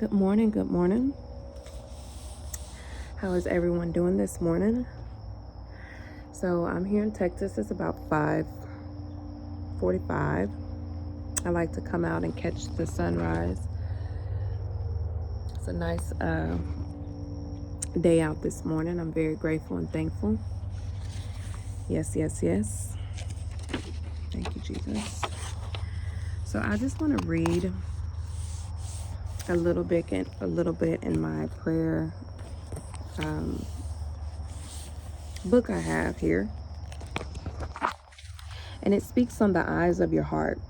Good morning, good morning. How is everyone doing this morning? So I'm here in Texas. It's about 5:45. I like to come out and catch the sunrise. It's a nice day out this morning. I'm very grateful and thankful. Yes, yes, yes. Thank you, Jesus. So I just want to read a little bit in my prayer book I have here. And it speaks on the eyes of your heart.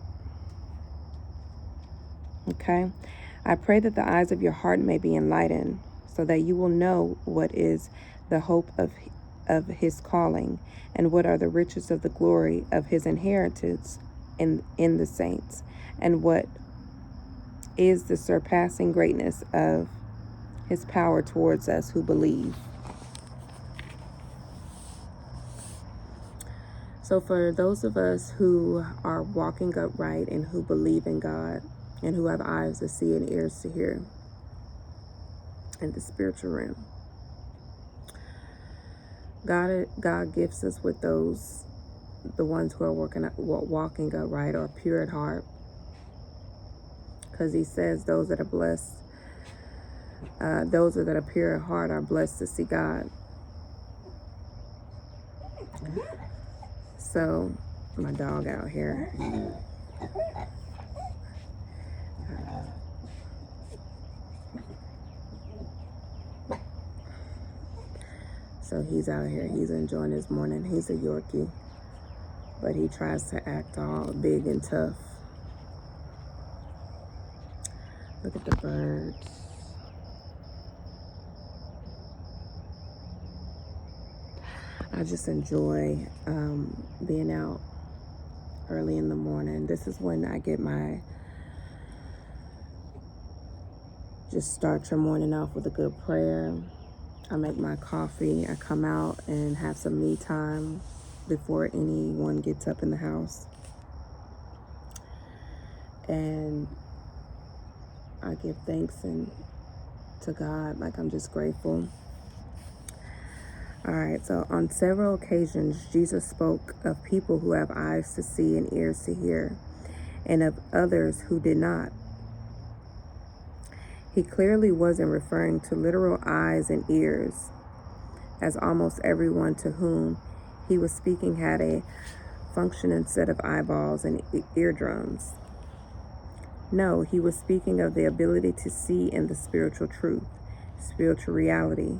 Okay? I pray that the eyes of your heart may be enlightened, so that you will know what is the hope of his calling, and what are the riches of the glory of his inheritance in the saints, and what is the surpassing greatness of his power towards us who believe. So for those of us who are walking upright and who believe in God and who have eyes to see and ears to hear in the spiritual realm, God gifts us with the ones who are walking upright or pure at heart, because he says those that are blessed, those that are pure at heart are blessed to see God. So my dog out here. So he's out here. He's enjoying his morning. He's a Yorkie, but he tries to act all big and tough. Look at the birds. I just enjoy being out early in the morning. This is when I get just start your morning off with a good prayer. I make my coffee. I come out and have some me time before anyone gets up in the house. And I give thanks to God. Like, I'm just grateful. All right, so on several occasions, Jesus spoke of people who have eyes to see and ears to hear, and of others who did not. He clearly wasn't referring to literal eyes and ears, as almost everyone to whom he was speaking had a functioning set of eyeballs and eardrums. No, he was speaking of the ability to see in the spiritual truth, spiritual reality,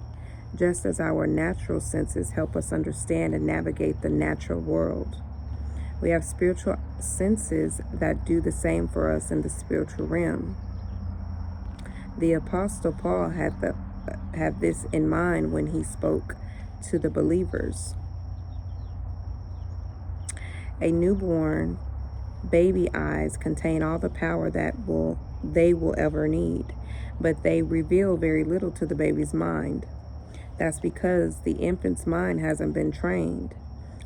just as our natural senses help us understand and navigate the natural world. We have spiritual senses that do the same for us in the spiritual realm. The Apostle Paul had this in mind when he spoke to the believers. A newborn baby eyes contain all the power that they will ever need, but they reveal very little to the baby's mind. That's because the infant's mind hasn't been trained.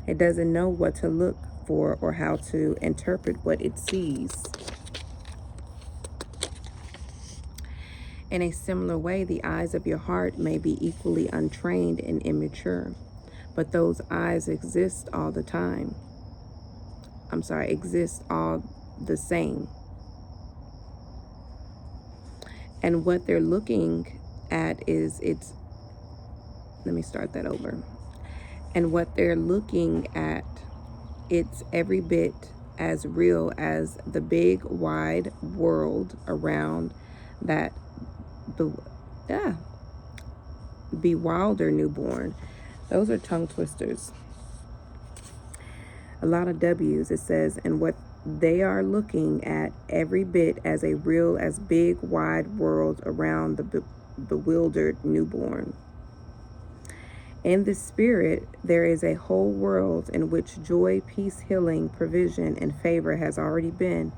It doesn't know what to look for or how to interpret what it sees. In a similar way, the eyes of your heart may be equally untrained and immature, but those eyes exist all the same. And what they're looking at And what they're looking at, it's every bit as real as the big, wide world around that bewilder newborn. Those are tongue twisters. A lot of W's. It says, and what they are looking at every bit as a real as big, wide world around the bewildered newborn. In the spirit, there is a whole world in which joy, peace, healing, provision, and favor has already been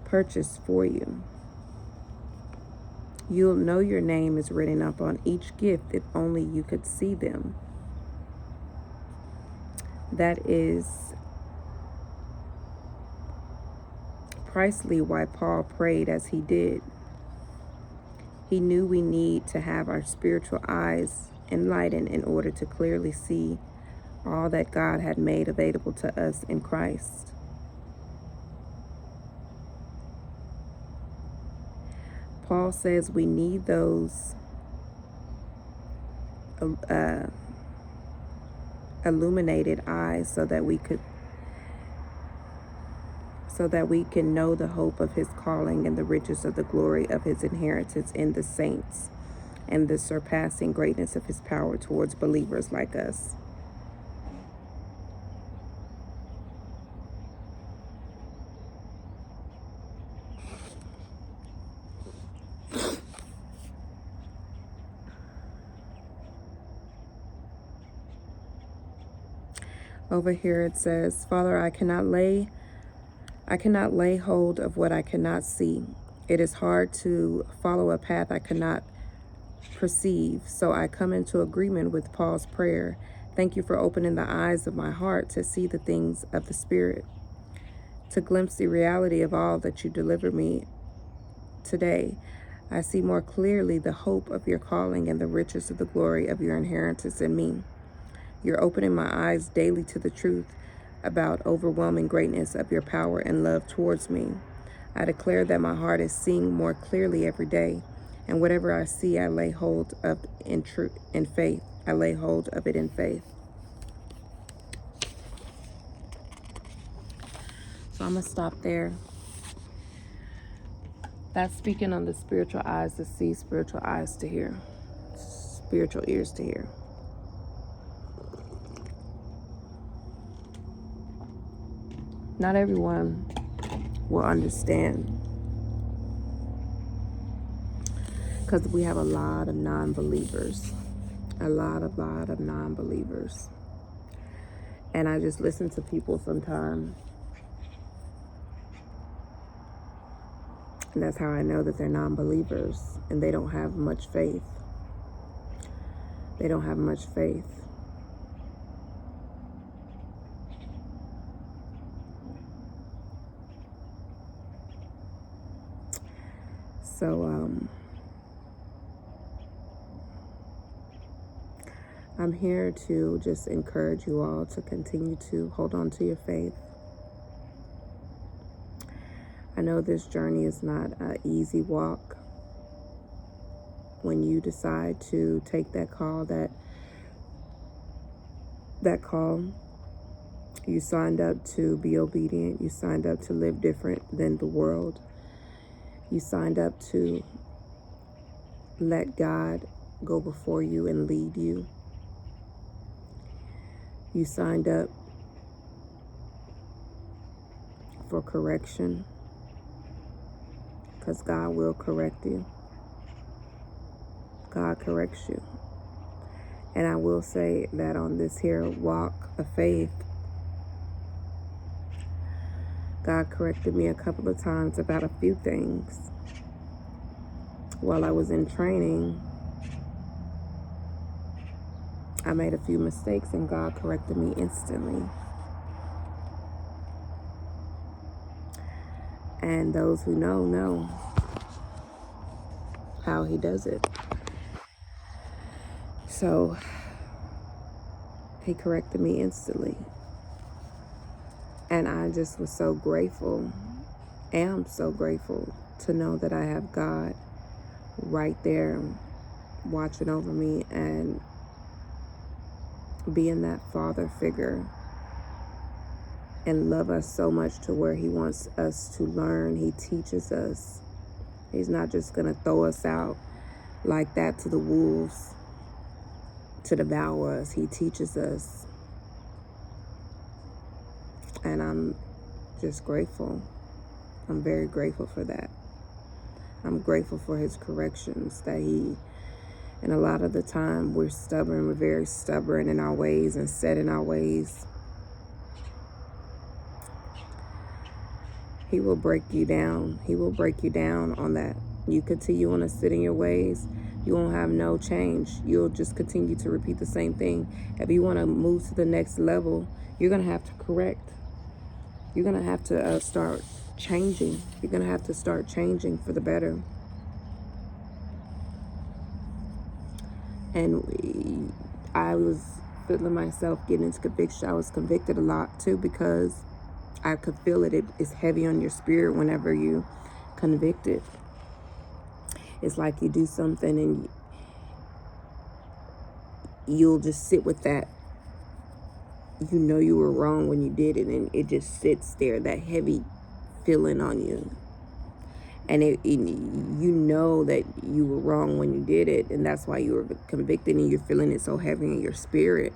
purchased for you. You'll know your name is written up on each gift if only you could see them. That is precisely why Paul prayed as he did. He knew we need to have our spiritual eyes enlightened in order to clearly see all that God had made available to us in Christ. Paul says we need those illuminated eyes so that we can know the hope of his calling and the riches of the glory of his inheritance in the saints and the surpassing greatness of his power towards believers like us. Over here it says, Father, I cannot lay hold of what I cannot see. It is hard to follow a path I cannot perceive, so I come into agreement with Paul's prayer. Thank you for opening the eyes of my heart to see the things of the Spirit, to glimpse the reality of all that you delivered me today. I see more clearly the hope of your calling and the riches of the glory of your inheritance in me. You're opening my eyes daily to the truth about overwhelming greatness of your power and love towards me. I declare that my heart is seeing more clearly every day, and whatever I see, I lay hold of in faith. I lay hold of it in faith. So I'm going to stop there. That's speaking on the spiritual eyes to see, spiritual eyes to hear, spiritual ears to hear. Not everyone will understand, because we have a lot of non-believers, a lot of non-believers. And I just listen to people sometimes, and that's how I know that they're non-believers and they don't have much faith. They don't have much faith. So, I'm here to just encourage you all to continue to hold on to your faith. I know this journey is not an easy walk. When you decide to take that call, you signed up to be obedient. You signed up to live different than the world. You signed up to let God go before you and lead you. You signed up for correction, because God will correct you. God corrects you. And I will say that on this here walk of faith, God corrected me a couple of times about a few things. While I was in training, I made a few mistakes and God corrected me instantly. And those who know how he does it. So he corrected me instantly. And I just was so grateful, am so grateful to know that I have God right there watching over me and being that father figure, and love us so much to where he wants us to learn. He teaches us. He's not just going to throw us out like that to the wolves to devour us. He teaches us. And I'm just grateful. I'm very grateful for that. I'm grateful for his corrections that and a lot of the time we're stubborn. We're very stubborn in our ways and set in our ways. He will break you down. He will break you down on that. You continue on to sit in your ways, you won't have no change. You'll just continue to repeat the same thing. If you want to move to the next level, you're going to have to correct. You're going to have to start changing. You're going to have to start changing for the better. And I was feeling myself getting into conviction. I was convicted a lot too, because I could feel it. It's heavy on your spirit whenever you convicted. It's like you do something and you'll just sit with that. You know you were wrong when you did it, and it just sits there, that heavy feeling on you. And you know that you were wrong when you did it, and that's why you were convicted, and you're feeling it so heavy in your spirit.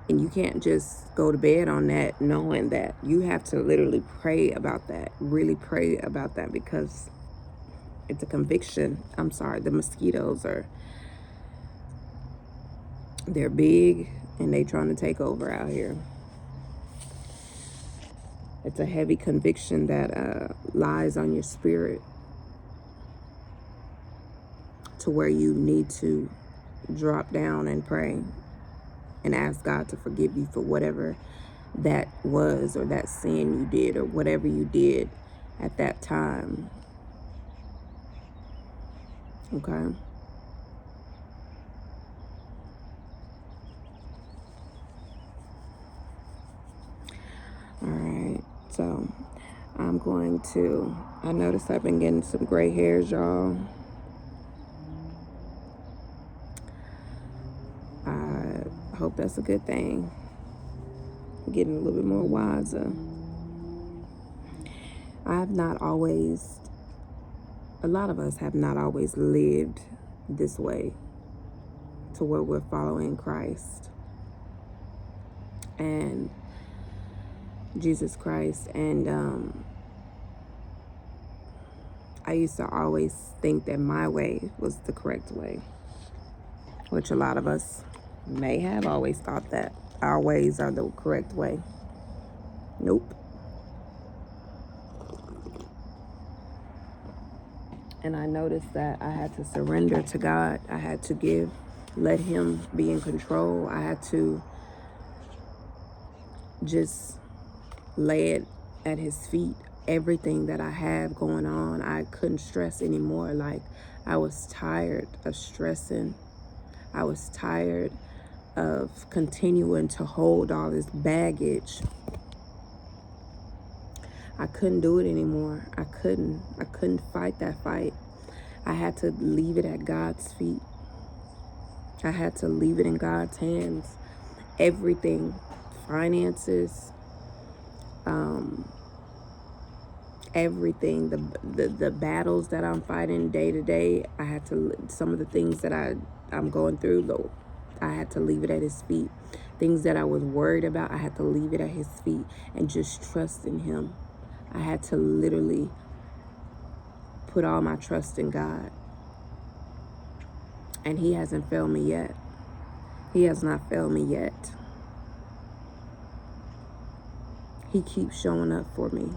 And you can't just go to bed on that knowing that. You have to literally pray about that, really pray about that, because it's a conviction. I'm sorry, the mosquitoes they're big, and they trying to take over out here. It's a heavy conviction that lies on your spirit, to where you need to drop down and pray and ask God to forgive you for whatever that was, or that sin you did, or whatever you did at that time. Okay? All right. So I'm going to, I noticed I've been getting some gray hairs, y'all. I hope that's a good thing. I'm getting a little bit more wiser. I have not always, a lot of us have not always lived this way, to where we're following Christ and Jesus Christ. And I used to always think that my way was the correct way, which a lot of us may have always thought that our ways are the correct way. Nope. And I noticed that I had to surrender to God. I had to let Him be in control. I had to just lay it at His feet. Everything that I have going on, I couldn't stress anymore. Like, I was tired of stressing. I was tired of continuing to hold all this baggage. I couldn't do it anymore. I couldn't fight that fight. I had to leave it at God's feet. I had to leave it in God's hands. Everything, finances, everything, the battles that I'm fighting day to day, I had to, some of the things that I'm going through, though, I had to leave it at His feet. Things that I was worried about, I had to leave it at His feet and just trust in Him. I had to literally put all my trust in God. And He hasn't failed me yet. He has not failed me yet. He keeps showing up for me.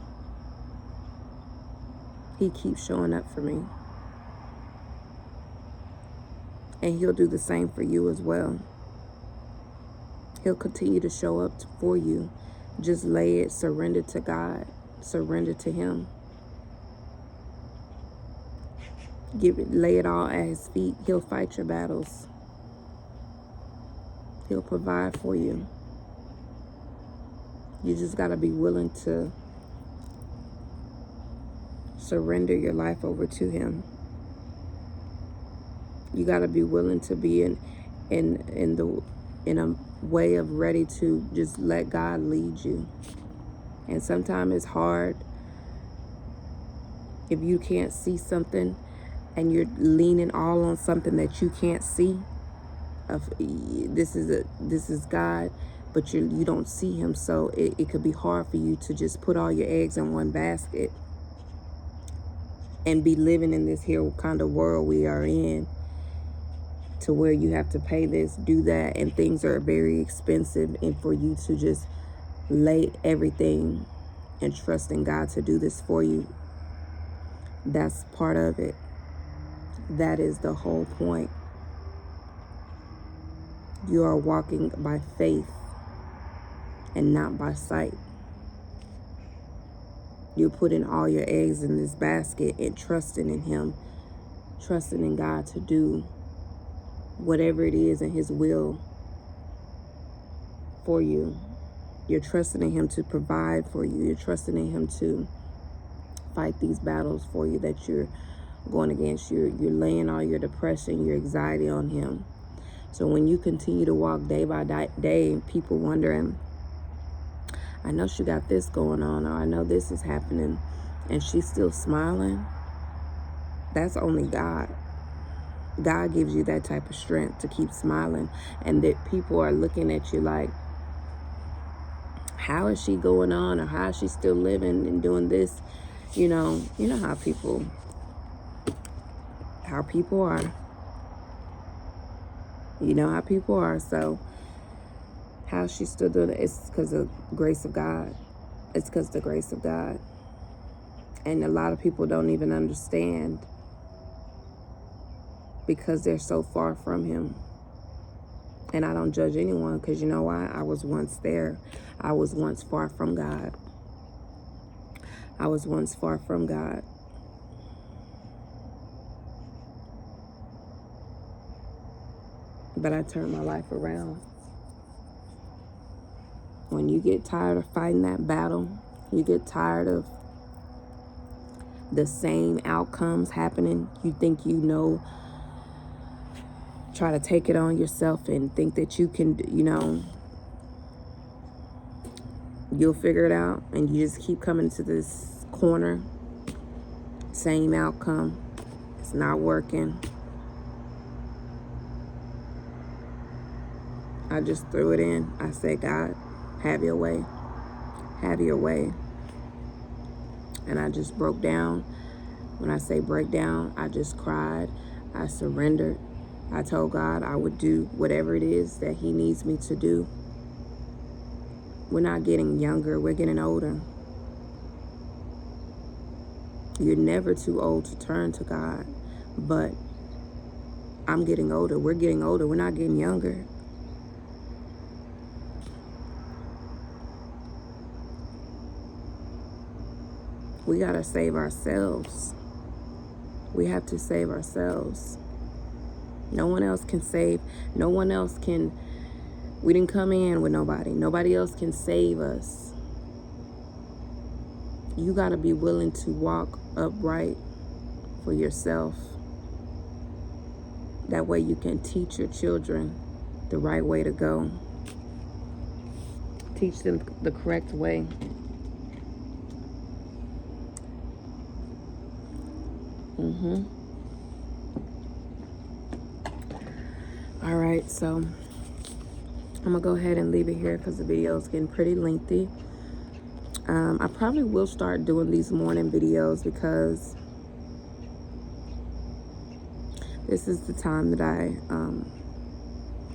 He keeps showing up for me. And He'll do the same for you as well. He'll continue to show up for you. Just lay it, surrender to God, surrender to Him. Lay it all at His feet. He'll fight your battles. He'll provide for you. You just got to be willing to surrender your life over to Him. You got to be willing to be in a way of ready to just let God lead you. And sometimes it's hard if you can't see something and you're leaning all on something that you can't see. This is God, but you don't see Him, so it could be hard for you to just put all your eggs in one basket and be living in this here kind of world we are in, to where you have to pay this, do that, and things are very expensive, and for you to just lay everything and trust in God to do this for you. That's part of it. That is the whole point. You are walking by faith and not by sight. You're putting all your eggs in this basket and trusting in Him, trusting in God to do whatever it is in his will for you. You're trusting in him to provide for you. You're trusting in him to fight these battles for you that you're going against. You're laying all your depression, your anxiety on him. So when you continue to walk day by day, people wondering, I know she got this going on, or I know this is happening, and she's still smiling. That's only God. God gives you that type of strength to keep smiling, and that people are looking at you like, how is she going on, or how is she still living and doing this? You know how people are. You know how people are. So how she still doing it? It's because of the grace of God. It's because of the grace of God. And a lot of people don't even understand because they're so far from him. And I don't judge anyone, because you know why? I was once there. I was once far from God. I was once far from God. But I turned my life around. When you get tired of fighting that battle, you get tired of the same outcomes happening, you think try to take it on yourself and think that you can, you'll figure it out, and you just keep coming to this corner, same outcome, it's not working. I just threw it in. I said, God, have your way. Have your way. And I just broke down. When I say break down, I just cried. I surrendered. I told God I would do whatever it is that he needs me to do. We're not getting younger. We're getting older. You're never too old to turn to God. But I'm getting older. We're getting older. We're not getting younger. We got to save ourselves. We have to save ourselves. No one else can save. No one else can. We didn't come in with nobody. Nobody else can save us. You got to be willing to walk upright for yourself. That way you can teach your children the right way to go. Teach them the correct way. All right, so I'm gonna go ahead and leave it here because the video is getting pretty lengthy. I probably will start doing these morning videos because this is the time that I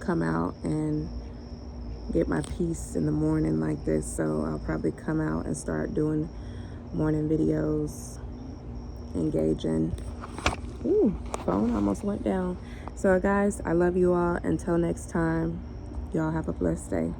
come out and get my peace in the morning like this. So I'll probably come out and start doing morning videos, engaging. Ooh, phone almost went down. So guys, I love you all. Until next time, y'all have a blessed day.